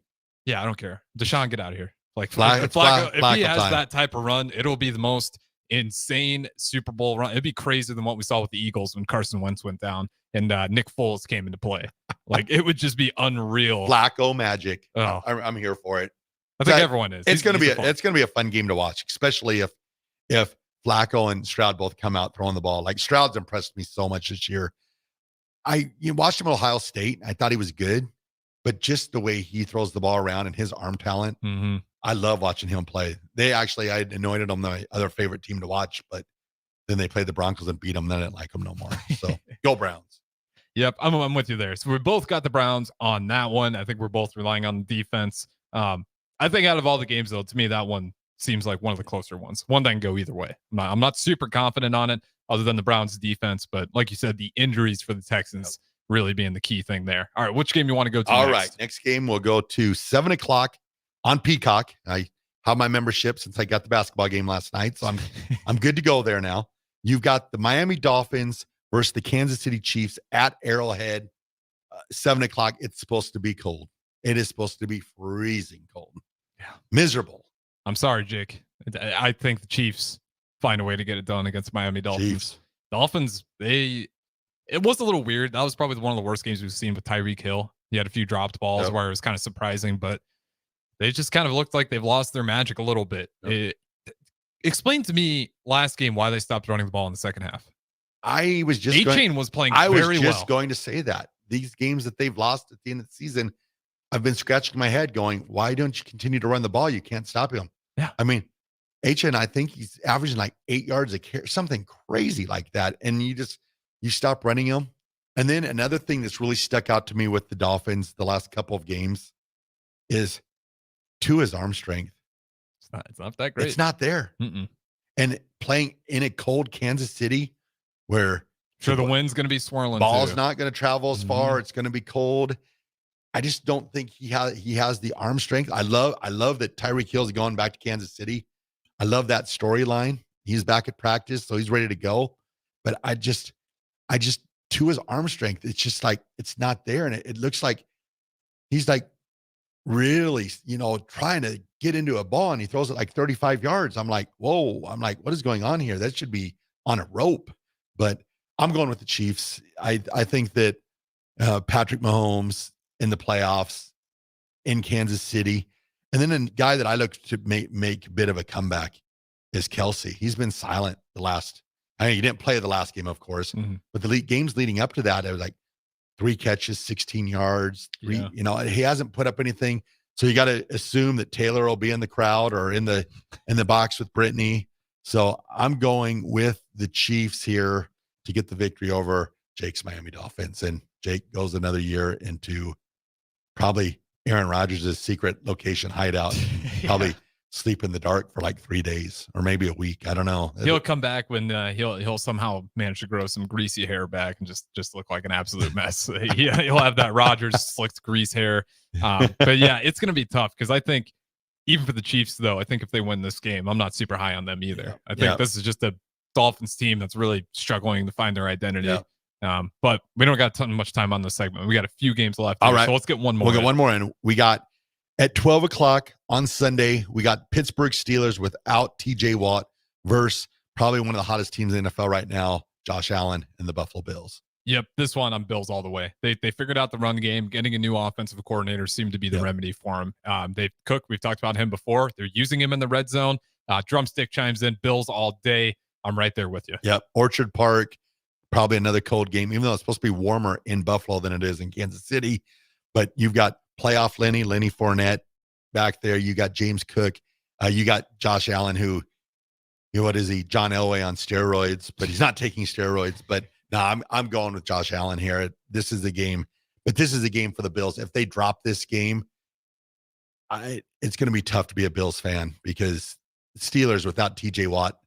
Yeah, I don't care. Deshaun, get out of here. Like Flacco, if he has that type of run, it'll be the most insane Super Bowl run. It'd be crazier than what we saw with the Eagles when Carson Wentz went down and Nick Foles came into play. Like it would just be unreal. Flacco magic. Oh, I'm here for it. I think everyone is. It's going to be a fun game to watch, especially if Flacco and Stroud both come out throwing the ball. Like Stroud's impressed me so much this year. You watched him at Ohio State. I thought he was good, but just the way he throws the ball around and his arm talent, I love watching him play. I anointed him my other favorite team to watch, but then they played the Broncos and beat them. Then I didn't like them no more. So go Browns. Yep, I'm with you there. So we both got the Browns on that one. I think we're both relying on the defense. I think out of all the games, though, to me, that one seems like one of the closer ones. One that can go either way. I'm not super confident on it other than the Browns defense. But like you said, the injuries for the Texans really being the key thing there. All right, which game you want to go to All next? right, next game we'll go to 7 o'clock on Peacock. I have my membership since I got the basketball game last night, so I'm good to go there now. You've got the Miami Dolphins versus the Kansas City Chiefs at Arrowhead. 7 o'clock. It's supposed to be cold. It is supposed to be freezing cold. Yeah. Miserable. I'm sorry, Jake. I think the Chiefs find a way to get it done against Miami Dolphins. Chiefs. Dolphins, it was a little weird. That was probably one of the worst games we've seen with Tyreek Hill. He had a few dropped balls where it was kind of surprising, but they just kind of looked like they've lost their magic a little bit. Explain to me last game why they stopped running the ball in the second half. I was just A-Chain was playing I was very just well. going to say that. These games that they've lost at the end of the season, I've been scratching my head going, why don't you continue to run the ball? You can't stop him. Yeah. I mean, A-Chain, I think he's averaging like 8 yards a carry, something crazy like that. And you stop running him. And then another thing that's really stuck out to me with the Dolphins the last couple of games is Tua's arm strength. It's not that great. It's not there. Mm-mm. and playing in a cold Kansas City where sure the wind's going to be swirling. Ball's too. not going to travel as far. It's going to be cold. I just don't think he has the arm strength. I love that Tyreek Hill's going back to Kansas City. I love that storyline. He's back at practice, so he's ready to go. But I just to his arm strength, it's just like it's not there, and it looks like he's like really, trying to get into a ball, and he throws it like 35 yards. I'm like, whoa! I'm like, what is going on here? That should be on a rope. But I'm going with the Chiefs. I think that Patrick Mahomes in the playoffs in Kansas City. And then a guy that I look to make a bit of a comeback is Kelsey. He's been silent he didn't play the last game, of course, but the games leading up to that, it was like 3 catches, 16 yards, he hasn't put up anything. So you got to assume that Taylor will be in the crowd or in the box with Brittany. So I'm going with the Chiefs here to get the victory over Jake's Miami Dolphins. And Jake goes another year into probably Aaron Rodgers' secret location hideout, probably sleep in the dark for like 3 days or maybe a week. I don't know. He'll come back when he'll somehow manage to grow some greasy hair back and just look like an absolute mess. He'll have that Rodgers slicked grease hair. But yeah, it's going to be tough because I think even for the Chiefs, though, I think if they win this game, I'm not super high on them either. I think this is just a Dolphins team that's really struggling to find their identity. But we don't got much time on this segment. We got a few games left. All right. So let's get one more. We'll get one more in. We got at 12 o'clock on Sunday, we got Pittsburgh Steelers without TJ Watt versus probably one of the hottest teams in the NFL right now, Josh Allen and the Buffalo Bills. Yep, this one I'm Bills all the way. They figured out the run game. Getting a new offensive coordinator seemed to be the remedy for him. We've talked about him before. They're using him in the red zone. Drumstick chimes in, Bills all day. I'm right there with you. Yep, Orchard Park, probably another cold game, even though it's supposed to be warmer in Buffalo than it is in Kansas City. But you've got playoff Lenny Fournette back there. You got James Cook. You got Josh Allen, who, what is he? John Elway on steroids, but he's not taking steroids. But no, I'm going with Josh Allen here. This is the game, but this is a game for the Bills. If they drop this game, it's going to be tough to be a Bills fan because Steelers without TJ Watt,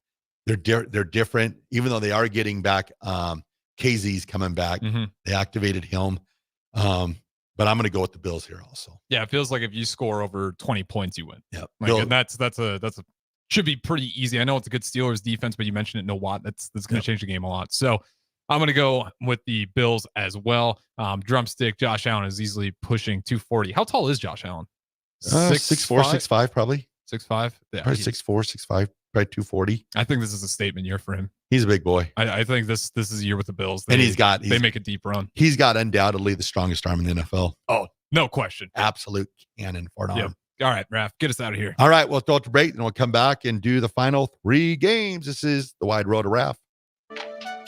they're different. Even though they are getting back, KZ's coming back. They activated him. But I'm going to go with the Bills here also. Yeah, it feels like if you score over 20 points, you win. Yeah, and that's should be pretty easy. I know it's a good Steelers defense, but you mentioned it, no Watt. That's going to change the game a lot. So I'm going to go with the Bills as well. Drumstick, Josh Allen is easily pushing 240. How tall is Josh Allen? 6'4", 6'5", probably. 6'5"? Yeah, probably 6'4", 6'5", probably 240. I think this is a statement year for him. He's a big boy. I think this is a year with the Bills. And they make a deep run. He's got undoubtedly the strongest arm in the NFL. Oh, no question. Absolute cannon for an arm. All right, Raff, get us out of here. All right, we'll throw it to break, and we'll come back and do the final 3 games. This is the Wide Road to Raff.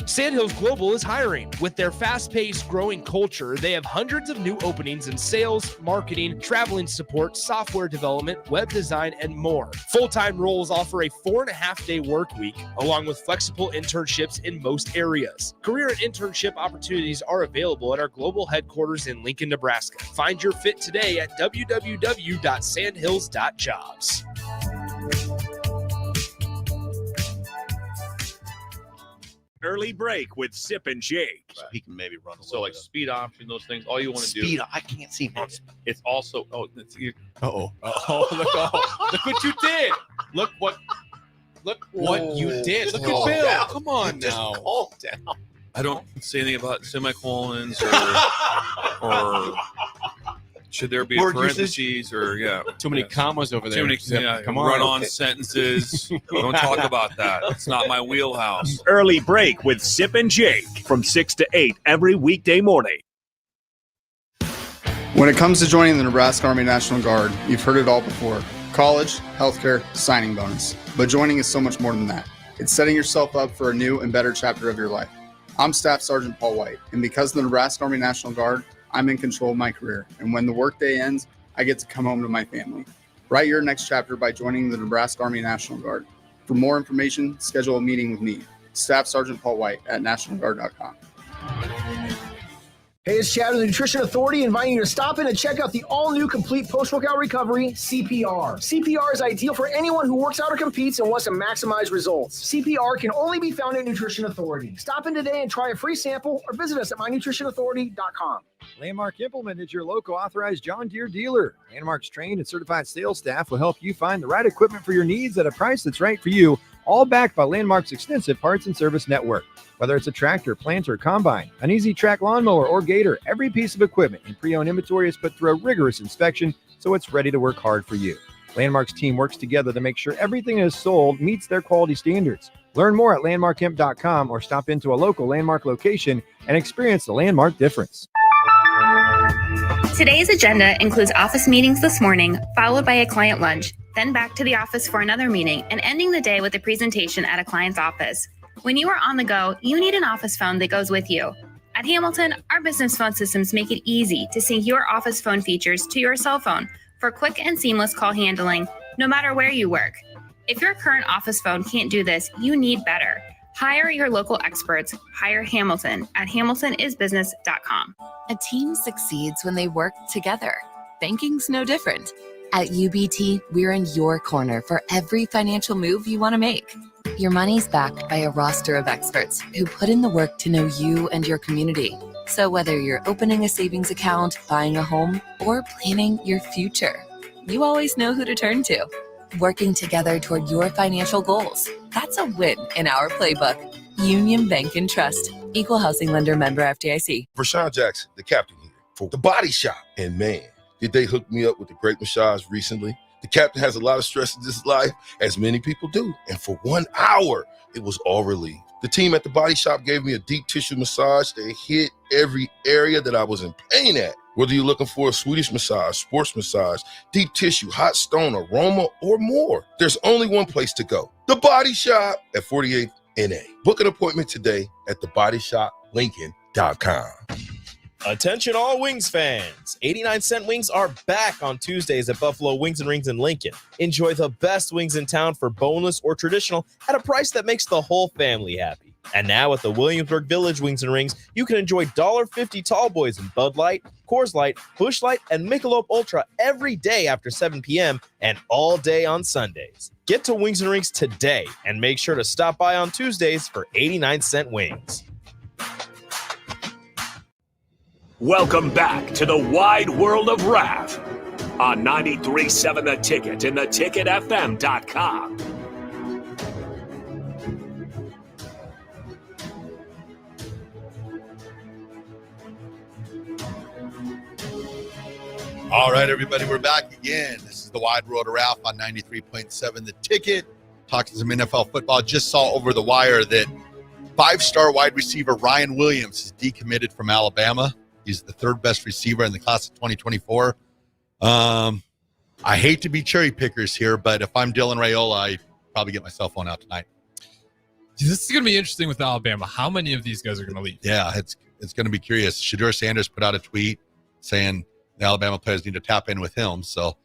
Sandhills Global is hiring. With their fast-paced, growing culture, they have hundreds of new openings in sales, marketing, traveling support, software development, web design, and more. Full-time roles offer a 4.5-day work week, along with flexible internships in most areas. Career and internship opportunities are available at our global headquarters in Lincoln, Nebraska. Find your fit today at www.sandhills.jobs. Early break with Sip and Jake. So he can maybe run a little bit. Speed option, those things. All you want to do. Speed. I can't see much. It's also. Oh, it's you. Uh-oh. Look what you did. Look what you did. Look at Bill. Come on now. Calm down. I don't say anything about semicolons or should there be a parentheses or too many commas over there. Too many come on. Run-on sentences. Don't talk about that. It's not my wheelhouse. Early break with Sip and Jake from 6 to 8 every weekday morning. When it comes to joining the Nebraska Army National Guard, you've heard it all before. College, healthcare, signing bonus. But joining is so much more than that. It's setting yourself up for a new and better chapter of your life. I'm Staff Sergeant Paul White, and because of the Nebraska Army National Guard, I'm in control of my career, and when the workday ends, I get to come home to my family. Write your next chapter by joining the Nebraska Army National Guard. For more information, schedule a meeting with me, Staff Sergeant Paul White at nationalguard.com. Hey, it's Chad of the Nutrition Authority inviting you to stop in and check out the all-new complete post-workout recovery, CPR. CPR is ideal for anyone who works out or competes and wants to maximize results. CPR can only be found at Nutrition Authority. Stop in today and try a free sample or visit us at mynutritionauthority.com. Landmark Implement is your local authorized John Deere dealer. Landmark's trained and certified sales staff will help you find the right equipment for your needs at a price that's right for you, all backed by Landmark's extensive parts and service network. Whether it's a tractor, planter, combine, an easy track lawnmower, or gator, every piece of equipment in pre-owned inventory is put through a rigorous inspection so it's ready to work hard for you. Landmark's team works together to make sure everything that is sold meets their quality standards. Learn more at landmarkimp.com or stop into a local Landmark location and experience the Landmark difference. Today's agenda includes office meetings this morning, followed by a client lunch, then back to the office for another meeting, and ending the day with a presentation at a client's office. When you are on the go, you need an office phone that goes with you. At Hamilton, our business phone systems make it easy to sync your office phone features to your cell phone for quick and seamless call handling, no matter where you work. If your current office phone can't do this, you need better. Hire your local experts. Hire Hamilton at hamiltonisbusiness.com. A team succeeds when they work together. Banking's no different. At UBT, we're in your corner for every financial move you want to make. Your money's backed by a roster of experts who put in the work to know you and your community. So whether you're opening a savings account, buying a home, or planning your future, you always know who to turn to. Working together toward your financial goals. That's a win in our playbook. Union Bank and Trust. Equal housing lender, member FDIC. Rashawn Jackson, the captain here for The Body Shop. And man, did they hook me up with a great massage recently. The captain has a lot of stress in his life, as many people do. And for 1 hour, it was all relieved. The team at The Body Shop gave me a deep tissue massage that hit every area that I was in pain at. Whether you're looking for a Swedish massage, sports massage, deep tissue, hot stone, aroma, or more, there's only one place to go. The Body Shop at 48th NA. Book an appointment today at thebodyshoplincoln.com. Attention all Wings fans. 89-cent wings are back on Tuesdays at Buffalo Wings and Rings in Lincoln. Enjoy the best wings in town for boneless or traditional at a price that makes the whole family happy. And now at the Williamsburg Village Wings and Rings, you can enjoy $1.50 tall boys in Bud Light, Coors Light, Busch Light, and Michelob Ultra every day after 7 p.m. and all day on Sundays. Get to Wings and Rings today and make sure to stop by on Tuesdays for 89-cent wings. Welcome back to the wide world of Raff on 93.7 The Ticket and theticketfm.com. All right, everybody, we're back again. This is the wide world of Raff on 93.7 The Ticket. Talking some NFL football. Just saw over the wire that 5-star wide receiver Ryan Williams is decommitted from Alabama. He's the third best receiver in the class of 2024. I hate to be cherry pickers here, but if I'm Dylan Raiola, I probably get my cell phone out tonight. This is going to be interesting with Alabama. How many of these guys are going to leave? Yeah, it's going to be curious. Shedeur Sanders put out a tweet saying the Alabama players need to tap in with him. So,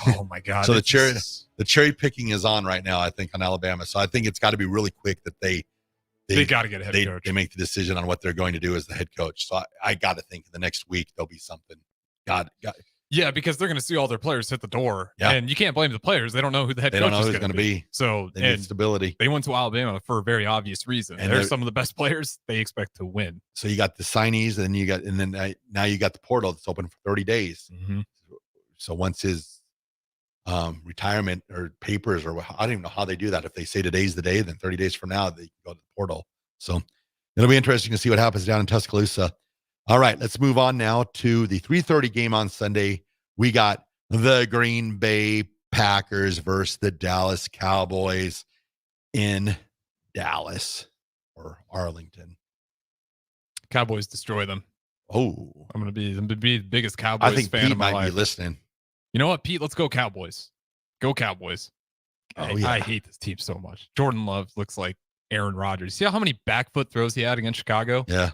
oh my God! So the cherry picking is on right now, I think, on Alabama. So I think it's got to be really quick that they got to get a head coach. They make the decision on what they're going to do as the head coach. So I got to think in the next week there'll be something. Yeah, because they're going to see all their players hit the door, yeah. And you can't blame the players. They don't know who the head coach is going to be. So they need stability. They went to Alabama for a very obvious reason. And they're some of the best players they expect to win. So you got the signees, and then now you got the portal that's open for 30 days. Mm-hmm. So once his retirement or papers, or I don't even know how they do that. If they say today's the day, then 30 days from now they go to the portal. So it'll be interesting to see what happens down in Tuscaloosa. All right, let's move on now to the 3:30 game on Sunday. We got the Green Bay Packers versus the Dallas Cowboys in Dallas or Arlington. Cowboys destroy them. Oh, I'm gonna be the biggest Cowboys I think fan Pete of my might life. be listening. You know what, Pete? Let's go Cowboys. Go Cowboys. I hate this team so much. Jordan Love looks like Aaron Rodgers. See how many back foot throws he had against Chicago? Yeah.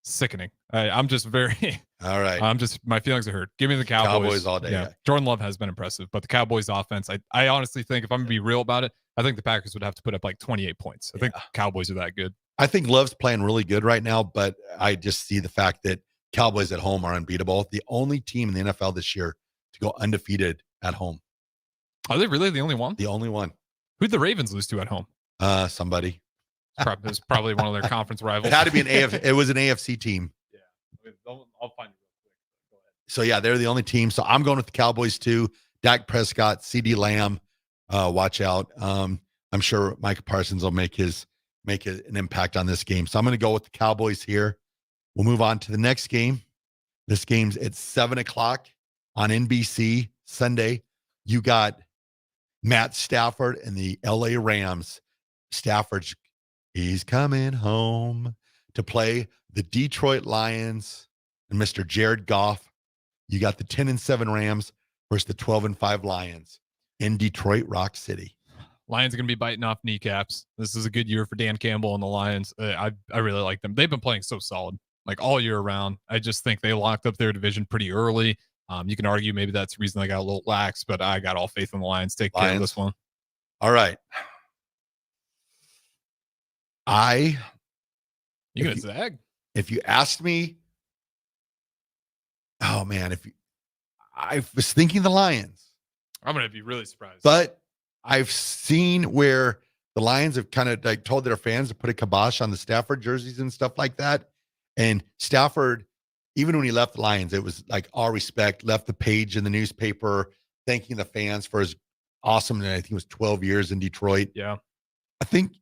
Sickening. I'm just very all right. My feelings are hurt. Give me the Cowboys all day. Yeah. Jordan Love has been impressive, but the Cowboys offense, I honestly think, if I'm gonna be real about it, I think the Packers would have to put up like 28 points. I think Cowboys are that good. I think Love's playing really good right now, but I just see the fact that Cowboys at home are unbeatable. The only team in the NFL this year to go undefeated at home. Are they really the only one? The only one. Who'd the Ravens lose to at home? Somebody. It was probably one of their conference rivals. It had to be it was an AFC team. Yeah. I'll find it real quick. Go ahead. So, yeah, they're the only team. So I'm going with the Cowboys too. Dak Prescott, CD Lamb, watch out. I'm sure Micah Parsons will make an impact on this game. So I'm going to go with the Cowboys here. We'll move on to the next game. This game's at 7:00 on NBC Sunday. You got Matt Stafford and the LA Rams. Stafford's he's coming home to play the Detroit Lions and Mr. Jared Goff. You got the 10-7 Rams versus the 12-5 Lions in Detroit Rock City. Lions are going to be biting off kneecaps. This is a good year for Dan Campbell and the Lions. I really like them. They've been playing so solid, like all year round. I just think they locked up their division pretty early. You can argue maybe that's the reason they got a little lax, but I got all faith in the Lions. Take care of this one. All right. You gonna zag? If you asked me, oh man, I was thinking the Lions. I'm gonna be really surprised. But I've seen where the Lions have kind of like told their fans to put a kibosh on the Stafford jerseys and stuff like that. And Stafford, even when he left the Lions, it was like all respect, left the page in the newspaper, thanking the fans for his awesome, I think it was 12 years in Detroit. Yeah. I think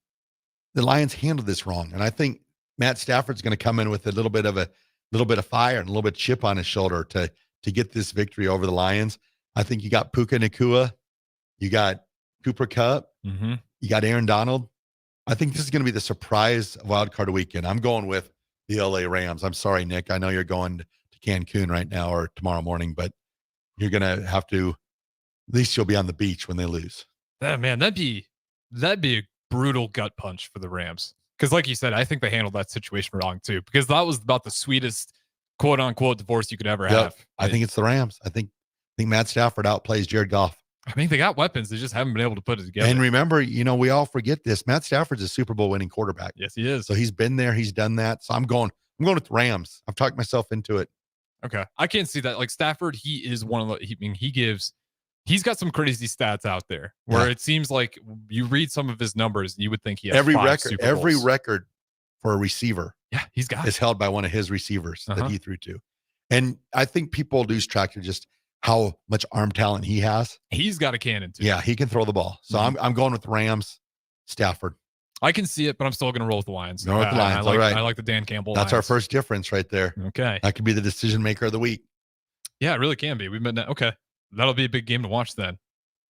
the Lions handled this wrong. And I think Matt Stafford's going to come in with a little bit of fire and a little bit of chip on his shoulder to get this victory over the Lions. I think you got Puka Nacua, you got Cooper Kupp, you got Aaron Donald. I think this is going to be the surprise wild card weekend. I'm going with the LA Rams. I'm sorry, Nick. I know you're going to Cancun right now or tomorrow morning, but you're going to have to, at least you'll be on the beach when they lose. Man, that'd be a brutal gut punch for the Rams. Because like you said, I think they handled that situation wrong too, because that was about the sweetest quote unquote divorce you could ever have. I think it's the Rams. I think Matt Stafford outplays Jared Goff. I mean, they got weapons. They just haven't been able to put it together. And remember, we all forget this. Matt Stafford's a Super Bowl winning quarterback. Yes, he is. So he's been there. He's done that. So I'm going with the Rams. I've talked myself into it. Okay. I can't see that. Like Stafford, he is one of the, he's got some crazy stats out there where it seems like you read some of his numbers and you would think he has every Super record for a receiver. Yeah, he's got is held by one of his receivers that he threw to. And I think people lose track of just how much arm talent he has. He's got a cannon too. Yeah, he can throw the ball. So I'm going with the Rams, Stafford. I can see it, but I'm still going to roll with the Lions. Go with the Lions. All right. I like the Dan Campbell. That's our first difference right there. Okay. That could be the decision maker of the week. Yeah, it really can be. Okay. That'll be a big game to watch then.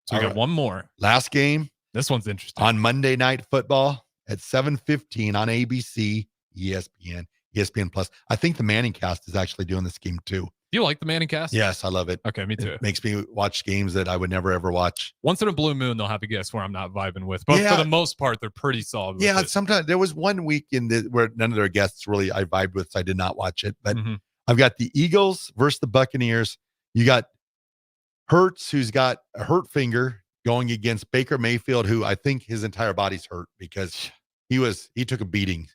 So we got one more. Last game. This one's interesting. On Monday Night Football at 7:15 on ABC, ESPN Plus. I think the Manning cast is actually doing this game too. Do you like the Manning cast? Yes, I love it. Okay, me too. It makes me watch games that I would never ever watch. Once in a blue moon, they'll have a guest where I'm not vibing with. But for the most part, they're pretty solid. Yeah, sometimes there was one week where none of their guests really I vibed with, so I did not watch it. But I've got the Eagles versus the Buccaneers. You got Hurts, who's got a hurt finger, going against Baker Mayfield, who I think his entire body's hurt because he took a beating.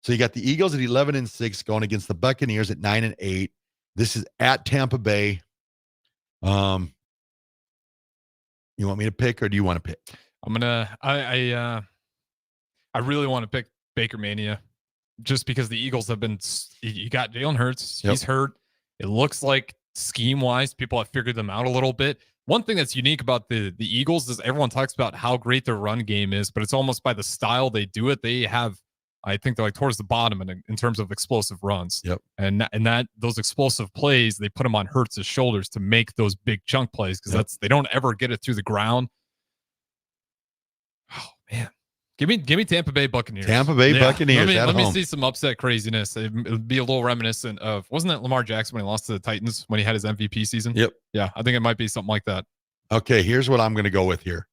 So you got the Eagles at 11-6 going against the Buccaneers at 9-8. This is at Tampa Bay. You want me to pick or do you want to pick? I really want to pick Baker Mania just because the Eagles have been, you got Jalen Hurts. He's hurt. It looks like scheme wise, people have figured them out a little bit. One thing that's unique about the Eagles is everyone talks about how great their run game is, but it's almost by the style they do it. They have, I think they're like towards the bottom in terms of explosive runs. Yep. And that those explosive plays, they put them on Hurts' shoulders to make those big chunk plays because they don't ever get it through the ground. Oh man. Give me Tampa Bay Buccaneers. Buccaneers. Let me see some upset craziness. It would be a little reminiscent of, wasn't that Lamar Jackson when he lost to the Titans when he had his MVP season? Yep. Yeah, I think it might be something like that. Okay, here's what I'm going to go with here.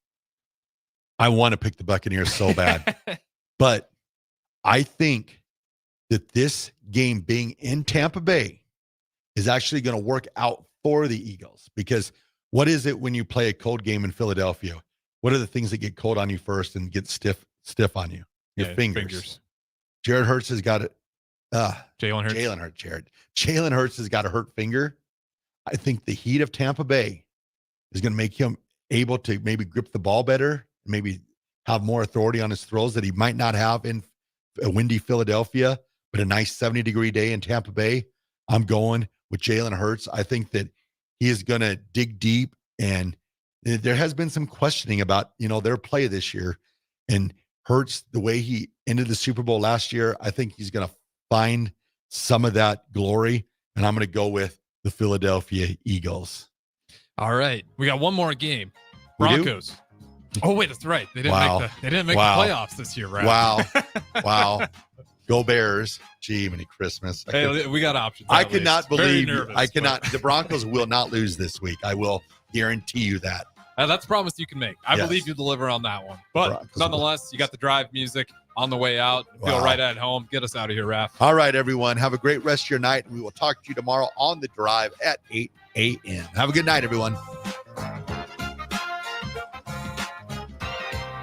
I want to pick the Buccaneers so bad, but I think that this game being in Tampa Bay is actually going to work out for the Eagles because what is it when you play a cold game in Philadelphia? What are the things that get cold on you first and get stiff on you? Your fingers. Jared Hurts has got Jalen Hurts, Jared. Jalen Hurts has got a hurt finger. I think the heat of Tampa Bay is going to make him able to maybe grip the ball better, maybe have more authority on his throws that he might not have in a windy Philadelphia, but a nice 70-degree day in Tampa Bay. I'm going with Jalen Hurts. I think that he is going to dig deep, and there has been some questioning about, their play this year. And Hurts, the way he ended the Super Bowl last year, I think he's going to find some of that glory, and I'm going to go with the Philadelphia Eagles. All right, we got one more game. Broncos. Oh wait, that's right. They didn't make the playoffs this year, right? Wow. Go Bears. Gee, many Christmas. Hey, we got options. I cannot believe the Broncos will not lose this week. I will guarantee you that. That's a promise you can make. I believe you deliver on that one. But nonetheless, you got the drive music on the way out. Feel right at home. Get us out of here, Raff. All right, everyone. Have a great rest of your night. And we will talk to you tomorrow on the drive at 8 a.m. Have a good night, everyone.